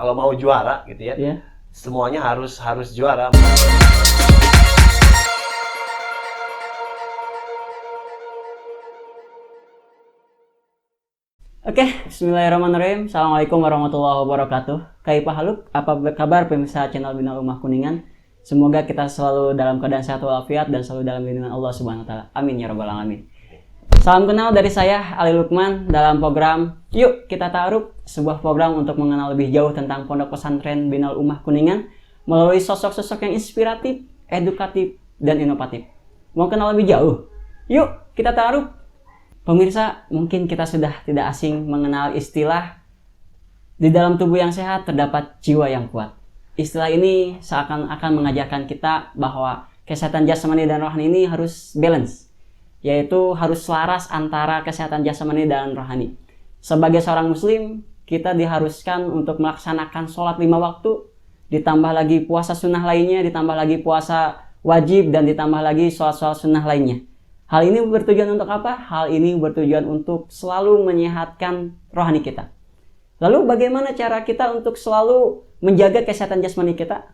kalau mau juara gitu ya, Iya. semuanya harus juara. Oke, bismillahirrahmanirrahim. Assalamualaikum warahmatullahi wabarakatuh. Kaifa haluk? Apa kabar pemirsa channel Bina Ummah Kuningan? Semoga kita selalu dalam keadaan sehat walafiat dan selalu dalam lindungan Allah Subhanahu wa taala. Amin ya rabbal alamin. Salam kenal dari saya Ali Lukman dalam program Yuk Kita Ta'aruf, sebuah program untuk mengenal lebih jauh tentang Pondok Pesantren Bina Ummah Kuningan melalui sosok-sosok yang inspiratif, edukatif, dan inovatif. Mau kenal lebih jauh? Yuk kita ta'aruf. Pemirsa, mungkin kita sudah tidak asing mengenal istilah di dalam tubuh yang sehat terdapat jiwa yang kuat. Istilah ini seakan-akan mengajarkan kita bahwa kesehatan jasmani dan rohani ini harus balance, yaitu harus selaras antara kesehatan jasmani dan rohani. Sebagai seorang muslim, kita diharuskan untuk melaksanakan sholat 5 waktu, ditambah lagi puasa sunnah lainnya, ditambah lagi puasa wajib, dan ditambah lagi sholat-sholat sunnah lainnya. Hal ini bertujuan untuk apa? Hal ini bertujuan untuk selalu menyehatkan rohani kita. Lalu bagaimana cara kita untuk selalu menjaga kesehatan jasmani kita?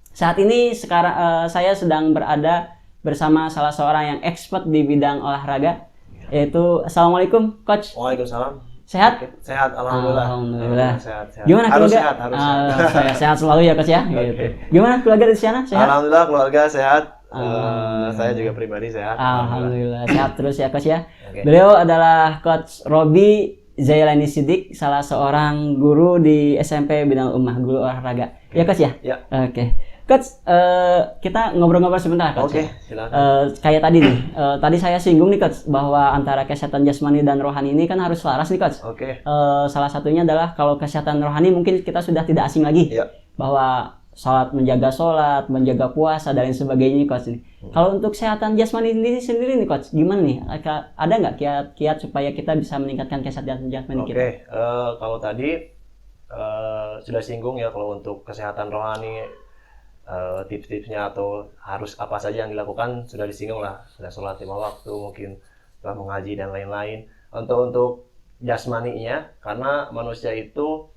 Saat ini saya sedang berada bersama salah seorang yang expert di bidang olahraga, yaitu Assalamualaikum Coach. Waalaikumsalam. Sehat? Sehat, alhamdulillah. Alhamdulillah. Sehat. Gimana harus keluarga? sehat. Saya sehat selalu ya Coach ya. Okay. Gitu. Gimana keluarga di sana? Sehat? Alhamdulillah keluarga sehat. Saya juga pribadi sehat. Alhamdulillah sehat terus ya Coach ya. Okay. Beliau adalah Coach Robi Zailani Siddiq, salah seorang guru di SMP Bina Ummah, guru olahraga. Ya Coach ya? Ya. Oke. Coach, kita ngobrol-ngobrol sebentar Coach. Oke, silakan. Kayak tadi nih, tadi saya singgung nih Coach, bahwa antara kesehatan jasmani dan rohani ini kan harus selaras nih Coach. Oke. Salah satunya adalah kalau kesehatan rohani mungkin kita sudah tidak asing lagi. Ya. Bahwa menjaga sholat, menjaga puasa, dan lain sebagainya nih Coach. Kalau untuk kesehatan jasmani sendiri nih Coach, gimana nih? Ada nggak kiat-kiat supaya kita bisa meningkatkan kesehatan jasmani kita? Oke, kalau tadi sudah singgung ya, kalau untuk kesehatan rohani, tips-tipsnya atau harus apa saja yang dilakukan sudah disinggung lah. Sudah sholat 5 waktu, mungkin telah mengaji dan lain-lain. Untuk jasmaninya, karena manusia itu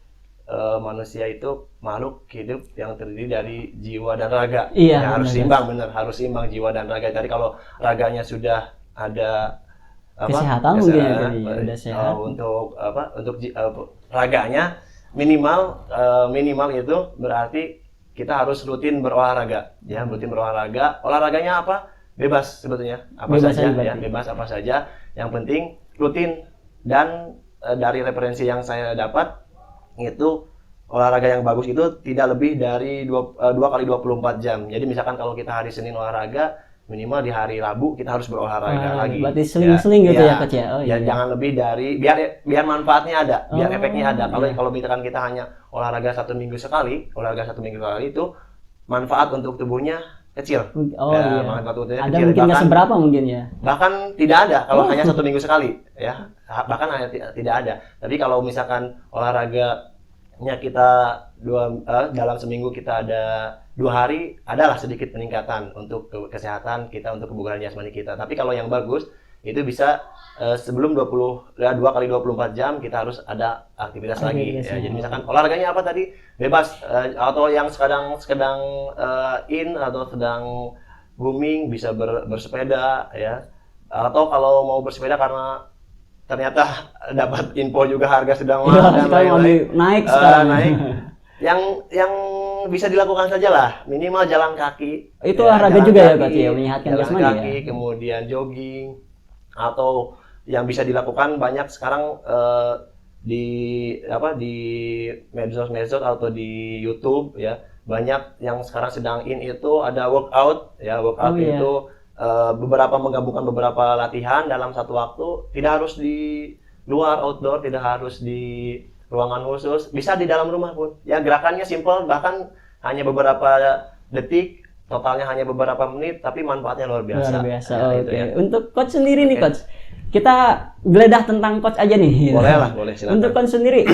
makhluk hidup yang terdiri dari jiwa dan raga. Iya, ya, harus seimbang, benar, harus seimbang jiwa dan raga. Jadi kalau raganya sudah ada kesehatan mungkin udah sehat. Untuk raganya minimal itu berarti kita harus rutin berolahraga. Ya, rutin berolahraga. Olahraganya apa? Bebas sebetulnya. Bebas apa saja. Yang penting rutin, dan dari referensi yang saya dapat itu olahraga yang bagus itu tidak lebih dari 2 kali 24 jam. Jadi misalkan kalau kita hari Senin olahraga, minimal di hari Rabu kita harus berolahraga lagi. Berarti seling-seling gitu ya Coach ya. Oh, iya. Jangan lebih dari biar manfaatnya ada, biar efeknya ada. Kalau misalkan kita hanya olahraga 1 minggu sekali, itu manfaat untuk tubuhnya kecil. Manfaat untuk tubuhnya ada kecil. mungkin nggak seberapa mungkin ya. Bahkan tidak ada kalau hanya 1 minggu sekali ya. Bahkan hanya tidak ada. Tapi kalau misalkan olahraganya kita dalam seminggu kita ada 2 hari, adalah sedikit peningkatan untuk kesehatan kita, untuk kebugaran jasmani kita. Tapi kalau yang bagus itu bisa sebelum 2 kali 24 jam kita harus ada aktivitas lagi. Ya, jadi misalkan olahraganya apa tadi? Bebas, atau yang sedang in atau sedang booming bisa bersepeda ya. Atau kalau mau bersepeda karena ternyata dapat info juga harga sedang mahal dan lain-lain. Naik sekarang. Naik. Yang bisa dilakukan saja lah, minimal jalan kaki. Itu olahraga juga ya Coach ya, menyehatkan jasmani ya. Jalan kaki, kemudian jogging, atau yang bisa dilakukan banyak sekarang di medsos atau di YouTube ya. Banyak yang sekarang sedang in itu ada workout ya. Itu menggabungkan beberapa latihan dalam satu waktu, tidak harus di luar outdoor, tidak harus di ruangan khusus, bisa di dalam rumah pun. Ya, gerakannya simple, bahkan hanya beberapa detik, totalnya hanya beberapa menit, tapi manfaatnya luar biasa. Luar biasa. Ya, oke. Ya. Untuk Coach sendiri nih Coach, kita geledah tentang Coach aja nih. Boleh lah, boleh silakan. Untuk Coach sendiri,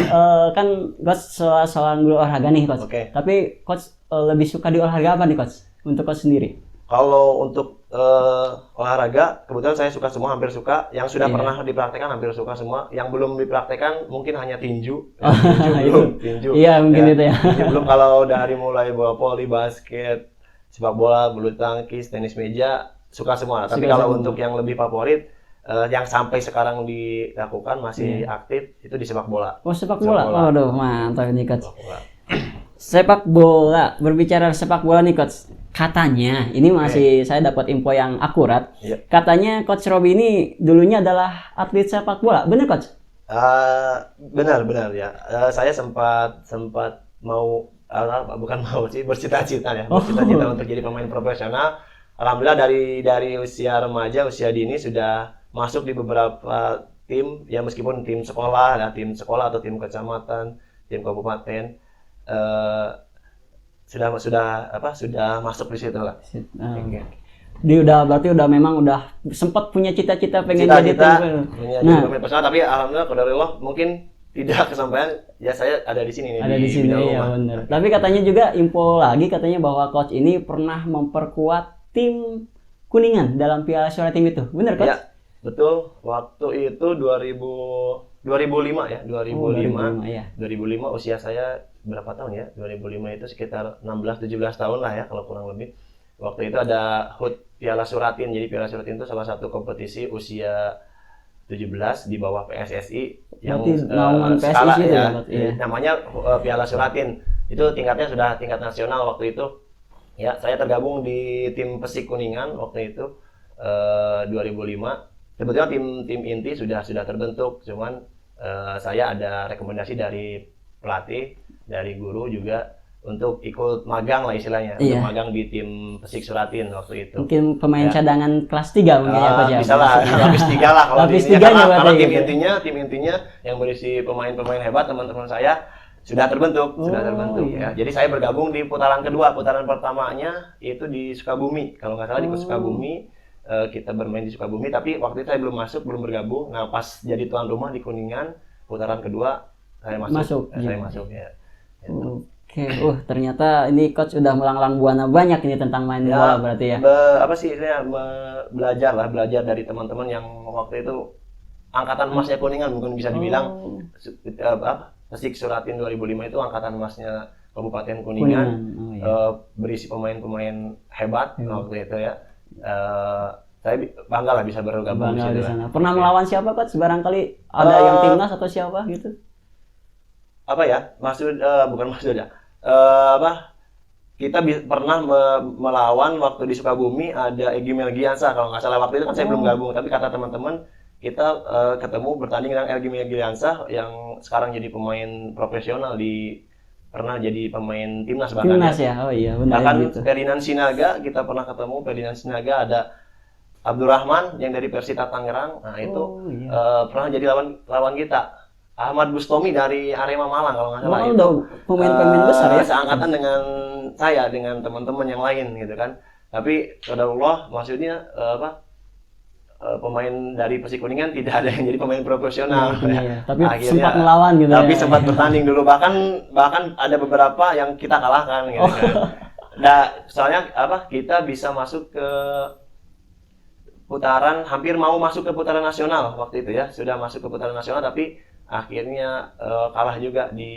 kan Coach seorang guru olahraga nih Coach. Okay. Tapi Coach lebih suka di olahraga apa nih Coach? Untuk Coach sendiri? Kalau untuk olahraga kebetulan saya suka semua, hampir suka. Yang sudah Iya. pernah dipraktekkan hampir suka semua. Yang belum dipraktekkan mungkin hanya tinju. Oh, Tinju itu. belum, tinju. Iya, mungkin itu ya. Tinju belum. Kalau dari mulai bola voli, basket, sepak bola, bulu tangkis, tenis meja, suka semua. Tapi Suka kalau semua. untuk yang lebih favorit, yang sampai sekarang dilakukan masih aktif itu di sepak bola. Oh, sepak Sepak bola. bola. Waduh, mantap nih coach. Sepak bola. Sepak bola, berbicara sepak bola nih coach. Katanya, ini masih saya dapat info yang akurat. Iya. Katanya coach Robi ini dulunya adalah atlet sepak bola. Bener coach? Benar ya. Saya sempat mau bukan mau sih, bercita-cita ya, bercita-cita untuk jadi pemain profesional. Alhamdulillah dari usia remaja, usia dini sudah masuk di beberapa tim, ya meskipun tim sekolah atau tim kecamatan, tim kabupaten, sudah masuk di situ lah. Oke. Dia berarti memang sempat punya cita-cita pengen jadi Cita-cita tim. punya jadi pemain profesional, tapi alhamdulillah qadarullah mungkin tidak kesampaian. Ya saya ada di sini nih, Ada di sini Bina ya Rumah. benar. Tapi katanya juga info lagi katanya bahwa coach ini pernah memperkuat tim Kuningan dalam Piala Suara Tim itu. Benar coach? Ya, betul. Waktu itu 2005 ya, 2005. 2005 ya. 2005 usia saya berapa tahun ya? 2005 itu sekitar 16-17 tahun lah ya kalau kurang lebih. Waktu itu ada HUT Piala Suratin. Jadi Piala Suratin itu salah satu kompetisi usia 17 di bawah PSSI yang Berarti naungan PSSI skala itu ya, ya, Coach? Iya. namanya Piala Suratin. Itu tingkatnya sudah tingkat nasional waktu itu. Ya, saya tergabung di tim Pesik Kuningan waktu itu 2005. Sebetulnya tim inti sudah terbentuk, cuman saya ada rekomendasi dari pelatih, dari guru juga untuk ikut magang lah istilahnya, Iya. untuk magang di tim Pesik Suratin waktu itu. Mungkin pemain Ya. cadangan kelas 3 mungkin ya coach ya. Bisa lah, lapis 3 lah kalau Lapis di ini, 3-nya karena berarti gitu. tim intinya yang berisi pemain-pemain hebat, teman-teman saya sudah terbentuk, iya. ya. Jadi saya bergabung di putaran kedua. Putaran pertamanya itu di Sukabumi, kalau nggak salah di Sukabumi. Kita bermain di Sukabumi, tapi waktu itu saya belum bergabung. Nah, pas jadi tuan rumah di Kuningan, putaran kedua saya masuk. Saya iya. masuk ya. Oke, ternyata ini coach udah melanglang buana banyak ini tentang main bola berarti ya. Apa sih saya belajar dari teman-teman yang waktu itu angkatan emasnya Kuningan, mungkin bisa dibilang Pesik Suratin 2005 itu angkatan emasnya Kabupaten Kuningan. Oh, iya. Berisi pemain-pemain hebat waktu itu ya. Saya bangga lah bisa bergabung Bangga di situ lah. sana. Pernah melawan siapa coach? Barangkali ada yang timnas atau siapa gitu? Apa ya? Bukan Masud ya. Kita pernah melawan waktu di Sukabumi, ada Egy Melgiansa kalau nggak salah. Waktu itu kan saya belum gabung, tapi kata teman-teman kita ketemu bertanding dengan Egy Melgiansa yang sekarang jadi pemain profesional, pernah jadi pemain timnas bahkan. Timnas ya? Oh iya benar Bahkan gitu. Ferdinand Sinaga kita pernah ketemu. Ferdinand Sinaga, ada Abdurrahman yang dari Persita Tangerang. Nah itu pernah jadi lawan kita. Ahmad Bustomi dari Arema Malang kalau nggak salah. Udah pemain-pemain besar ya. Seangkatan dengan saya, dengan teman-teman yang lain gitu kan. Tapi qadarullah, maksudnya pemain dari Persik Kuningan tidak ada yang jadi pemain profesional. Iya, tapi Akhirnya, sempat melawan gitu tapi ya. sempat bertanding dulu, bahkan ada beberapa yang kita kalahkan gitu kan. Nah, soalnya kita bisa masuk ke putaran, hampir mau masuk ke putaran nasional waktu itu ya. Sudah masuk ke putaran nasional tapi akhirnya kalah juga di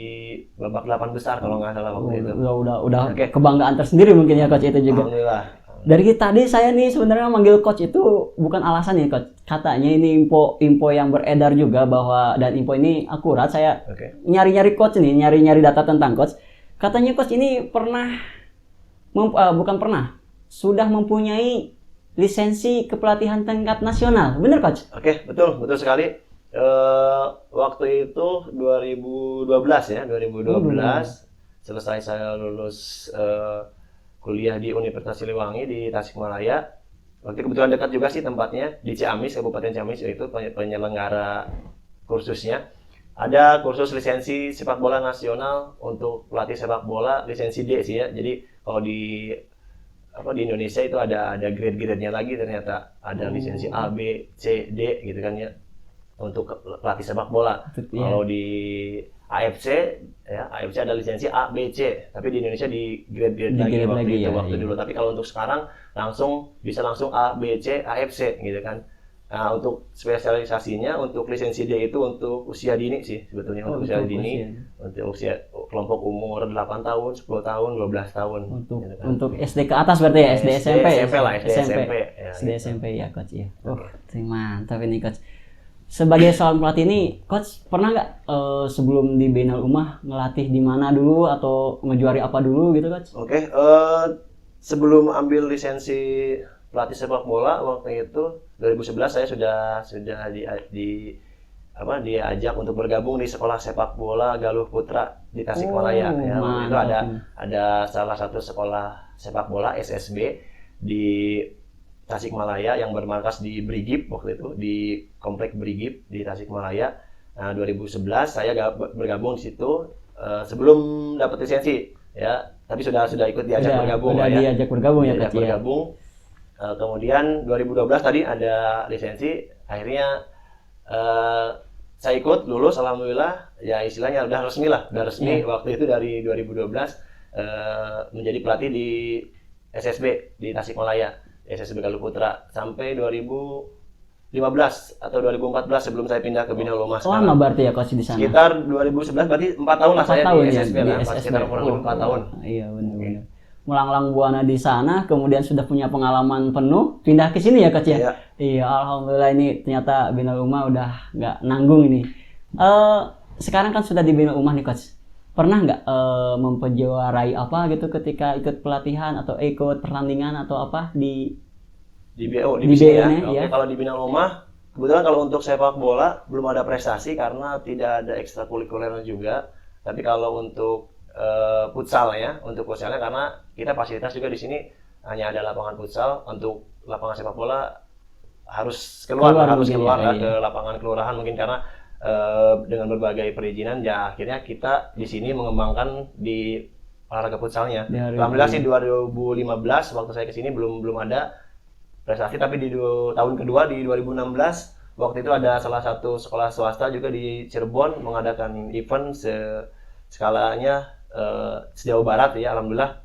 babak 8 besar kalau nggak salah waktu itu. Udah kebanggaan tersendiri mungkin ya coach itu juga. Alhamdulillah. Dari tadi saya nih sebenarnya manggil coach itu bukan alasan nih coach. Katanya ini info yang beredar juga bahwa, dan info ini akurat. Saya nyari-nyari coach nih, nyari-nyari data tentang coach. Katanya coach ini sudah mempunyai lisensi kepelatihan tingkat nasional. Benar coach? Oke, betul sekali. Waktu itu 2012 ya, 2012 selesai saya lulus kuliah di Universitas Siliwangi di Tasikmalaya. Waktu itu kebetulan dekat juga sih tempatnya, di Ciamis, Kabupaten Ciamis, yaitu penyelenggara kursusnya. Ada kursus lisensi sepak bola nasional untuk pelatih sepak bola, lisensi D sih ya. Jadi kalau di Indonesia itu ada grade-grade-nya lagi, ternyata ada lisensi A, B, C, D gitu kan ya, untuk pelatih sepak bola. Kalau di AFC ya, AFC ada lisensi A, B, C, tapi di Indonesia di grade lagi Di-grade waktu lagi itu ya, waktu iya. dulu. Tapi kalau untuk sekarang bisa langsung A, B, C, AFC gitu kan. Nah, untuk spesialisasinya untuk lisensi D itu untuk usia dini sih sebetulnya, Oh, untuk usia untuk dini, usia. untuk usia kelompok umur 8 tahun, 10 tahun, 12 tahun Untuk gitu kan. untuk SD ke atas berarti ya, SD SMP ya? SMP lah, SD SMP ya, SD gitu. SMP ya coach ya. Mantap ini coach. Sebagai seorang pelatih ini, coach pernah nggak sebelum di Binal Ummah ngelatih di mana dulu atau ngejuari apa dulu gitu coach? Oke, sebelum ambil lisensi pelatih sepak bola waktu itu 2011 saya sudah diajak untuk bergabung di sekolah sepak bola Galuh Putra di Tasikmalaya. Ya, waktu itu ada salah satu sekolah sepak bola SSB di Tasikmalaya yang bermarkas di Brigip waktu itu, di komplek Brigip di Tasikmalaya. Nah, 2011 saya bergabung di situ sebelum dapat lisensi ya, tapi sudah ikut diajak bergabung udah ya. diajak bergabung ya Diajak coach ya. bergabung. Kemudian 2012 tadi ada lisensi, akhirnya saya ikut lulus, alhamdulillah ya, istilahnya udah resmi waktu itu dari 2012 menjadi pelatih di SSB di Tasikmalaya, SSB Galuh Putra sampai 2015 atau 2014 sebelum saya pindah ke Binal Ummah sekarang. Lama berarti ya coach di sana. Sekitar 2011 berarti 4 tahun lah saya di SSB ya, lah, di SSB. sekitar kurang lebih 4 tahun. Iya benar-benar. Melanglang buana di sana, kemudian sudah punya pengalaman penuh, pindah ke sini ya coach ya. Iya. Iya, alhamdulillah ini ternyata Binal Ummah udah nggak nanggung ini. Sekarang kan sudah di Binal Ummah nih coach. Pernah nggak memperjuarai apa gitu ketika ikut pelatihan atau ikut pertandingan atau apa di BO Di divisi ya. BO-nya, Oke, ya. kalau di Binal Ummah kebetulan kalau untuk sepak bola belum ada prestasi karena tidak ada ekstrakurikuler juga. Tapi kalau untuk futsal ya, untuk futsalnya karena kita fasilitas juga di sini hanya ada lapangan futsal, untuk lapangan sepak bola harus keluar ya, lah iya. ke lapangan kelurahan mungkin karena dengan berbagai perizinan ya akhirnya kita di sini mengembangkan di olahraga futsalnya. Alhamdulillah sih 2015 waktu saya ke sini belum ada prestasi, tapi di tahun kedua di 2016 waktu itu ada salah satu sekolah swasta juga di Cirebon mengadakan event skalanya sejauh barat ya, alhamdulillah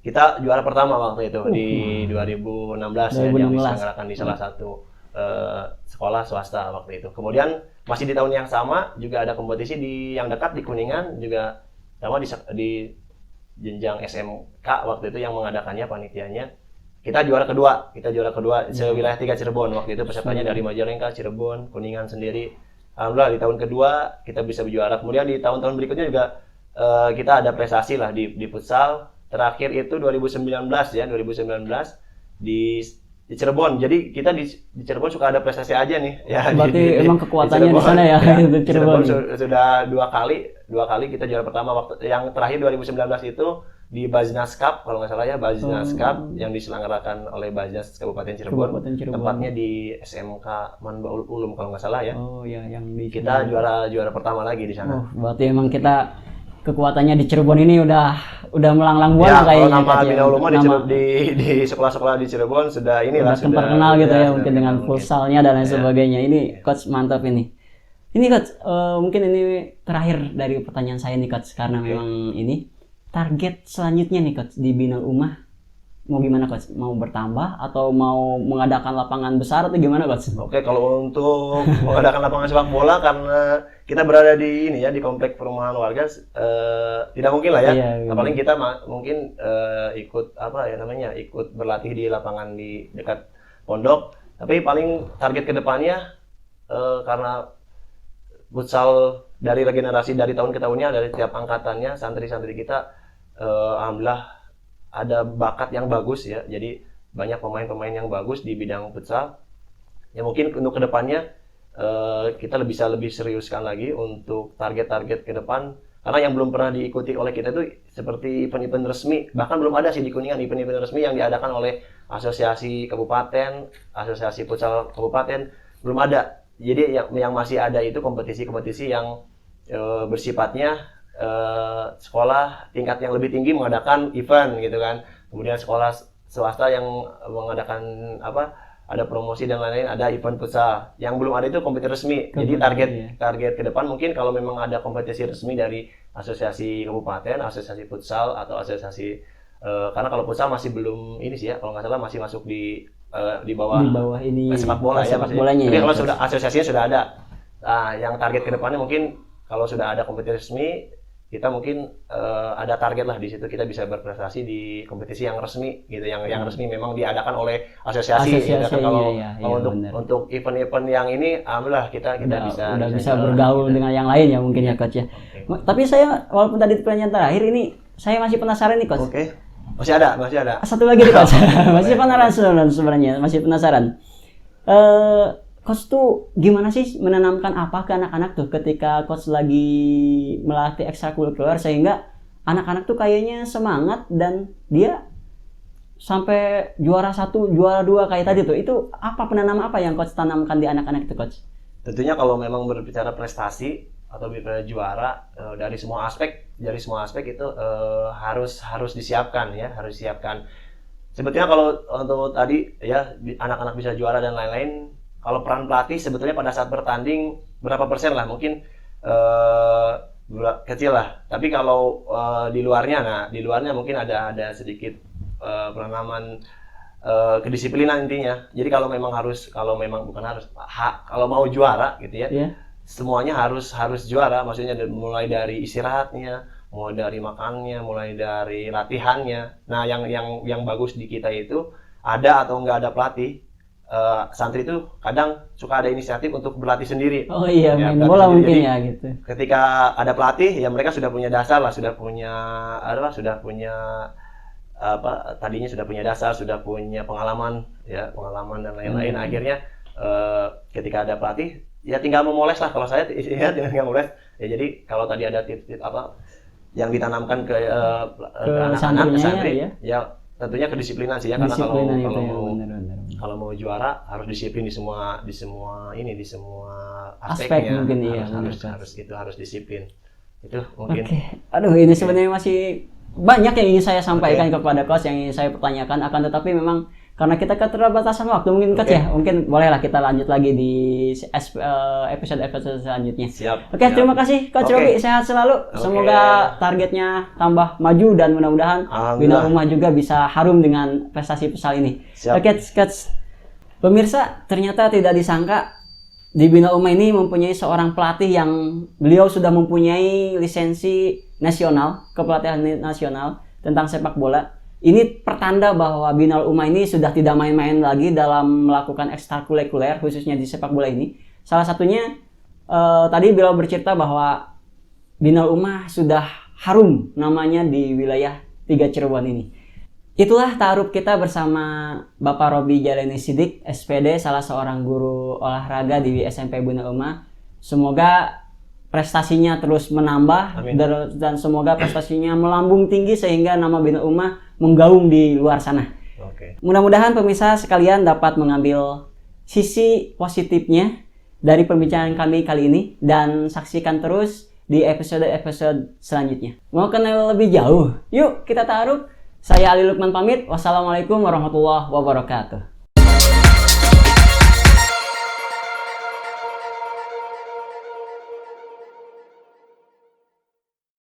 kita juara pertama waktu itu di 2016 ya, yang diselenggarakan di salah satu sekolah swasta waktu itu. Kemudian masih di tahun yang sama juga ada kompetisi yang dekat di Kuningan juga sama di jenjang SMK waktu itu yang mengadakannya panitianya. Kita juara kedua sewilayah 3 Cirebon waktu itu, pesertanya dari Majalengka, Cirebon, Kuningan sendiri. Alhamdulillah di tahun kedua kita bisa berjuara. Kemudian di tahun-tahun berikutnya juga kita ada prestasi lah di futsal. Terakhir itu 2019 ya, 2019 di Cirebon. Jadi kita di Cirebon suka ada prestasi aja nih. Ya, berarti emang kekuatannya di sana ya, di Cirebon. Sudah dua kali kita juara pertama. Waktu yang terakhir 2019 itu di Bajnas Cup kalau nggak salah ya, Bajnas Cup yang diselenggarakan oleh Bajnas Kabupaten Cirebon. Tempatnya di SMK Manbaul Ulum kalau nggak salah ya. Oh ya, yang di kita juara pertama lagi di sana. Berarti emang kita kekuatannya di Cirebon ini udah melanglang buana ya, kayaknya. Nama Binal Ummah di sekolah-sekolah di Cirebon sudah terkenal gitu ya, mungkin dengan futsalnya dan lain sebagainya. Ini coach mantap ini. Ini coach, mungkin ini terakhir dari pertanyaan saya nih coach, karena memang ini target selanjutnya nih coach di Binal Ummah mau gimana coach? Mau bertambah atau mau mengadakan lapangan besar atau gimana coach? Oke, kalau untuk mengadakan lapangan sepak bola karena kita berada di ini ya, di komplek perumahan warga, tidak mungkin lah ya. Iya. Paling kita mungkin ikut berlatih di lapangan di dekat pondok. Tapi paling target kedepannya karena futsal dari regenerasi dari tahun ke tahunnya, dari tiap angkatannya santri-santri kita alhamdulillah ada bakat yang bagus ya, jadi banyak pemain-pemain yang bagus di bidang futsal. Ya mungkin untuk kedepannya kita bisa lebih seriuskan lagi untuk target-target ke depan, karena yang belum pernah diikuti oleh kita itu seperti event-event resmi, bahkan belum ada sih di Kuningan event-event resmi yang diadakan oleh asosiasi kabupaten, asosiasi futsal kabupaten, belum ada. Jadi yang masih ada itu kompetisi-kompetisi yang bersifatnya sekolah tingkat yang lebih tinggi mengadakan event gitu kan. Kemudian sekolah swasta yang mengadakan ada promosi dan lain-lain, ada event futsal. Yang belum ada itu kompetisi resmi. Jadi Kompetisi, target ke depan mungkin kalau memang ada kompetisi resmi dari asosiasi kabupaten, asosiasi futsal atau asosiasi karena kalau futsal masih belum ini sih ya, kalau nggak salah masih masuk di bawah ini sepak bola ya sepak maksudnya. bolanya. Tapi Ya, kalau sudah asosiasinya sudah ada. Nah, yang target ke depannya mungkin kalau sudah ada kompetisi resmi, kita mungkin ada target lah di situ kita bisa berprestasi di kompetisi yang resmi gitu, yang resmi memang diadakan oleh asosiasi gitu kan. Kalau untuk event-event yang ini alhamdulillah kita bisa bergaul dengan yang lain ya mungkin ya coach ya. Tapi saya walaupun tadi pertanyaan terakhir ini saya masih penasaran nih coach. Oke. Masih ada. Satu lagi nih coach. Masih penasaran sebenarnya, masih penasaran. Coach tuh gimana sih menanamkan apa ke anak-anak tuh ketika coach lagi melatih ekstrakurikuler sehingga anak-anak tuh kayaknya semangat dan dia sampai juara 1, juara 2 kayak tadi tuh. Itu penanam apa yang coach tanamkan di anak-anak itu coach? Tentunya kalau memang berbicara prestasi atau berbicara juara dari semua aspek itu harus disiapkan ya, harus disiapkan. Sebetulnya kalau untuk tadi ya anak-anak bisa juara dan lain-lain, kalau peran pelatih sebetulnya pada saat bertanding berapa persen lah, mungkin kecil lah. Tapi kalau di luarnya mungkin ada sedikit penanaman kedisiplinan intinya. Jadi kalau mau juara gitu ya, semuanya harus juara. Maksudnya mulai dari istirahatnya, mulai dari makannya, mulai dari latihannya. Nah, yang bagus di kita itu ada atau nggak ada pelatih. Santri itu kadang suka ada inisiatif untuk berlatih sendiri. Oh iya, ya, main bola mungkin ya gitu. Ketika ada pelatih, ya mereka sudah punya dasar lah, tadinya sudah punya dasar, sudah punya pengalaman dan lain-lain. Akhirnya ketika ada pelatih, ya tinggal memoles lah. Kalau saya ya tinggal memoles. Ya jadi kalau tadi ada tips-tips yang ditanamkan ke anak-anak, ke santri, ya tentunya kedisiplinan sih ya, karena kalau mau juara harus disiplin di semua aspeknya. Mungkin harus disiplin. Itu mungkin. Aduh, ini sebenarnya masih banyak yang ingin saya sampaikan kepada coach, yang ingin saya pertanyakan, akan tetapi memang karena kita keterbatasan waktu mungkin coach ya, mungkin bolehlah kita lanjut lagi di episode selanjutnya. Siap. Terima kasih coach Robi, sehat selalu. Semoga targetnya tambah maju dan mudah-mudahan Bina Umah juga bisa harum dengan prestasi futsal ini. Coach. Pemirsa, ternyata tidak disangka di Bina Umah ini mempunyai seorang pelatih yang beliau sudah mempunyai lisensi nasional, kepelatihan nasional tentang sepak bola. Ini pertanda bahwa Binal Umah ini sudah tidak main-main lagi dalam melakukan ekstrakurikuler, khususnya di sepak bola ini. Salah satunya tadi beliau bercerita bahwa Binal Umah sudah harum namanya di wilayah 3 Cirebon ini. Itulah ta'aruf kita bersama Bapak Robi Jalani Sidik, SPD, salah seorang guru olahraga di SMP Binal Umah. Semoga prestasinya terus menambah. Amin. Dan semoga prestasinya melambung tinggi sehingga nama Binal Umah menggaung di luar sana. Mudah-mudahan pemirsa sekalian dapat mengambil sisi positifnya dari pembicaraan kami kali ini dan saksikan terus di episode-episode selanjutnya. Mau kenal lebih jauh? Yuk kita taruh. Saya Ali Lukman pamit. Wassalamualaikum warahmatullahi wabarakatuh.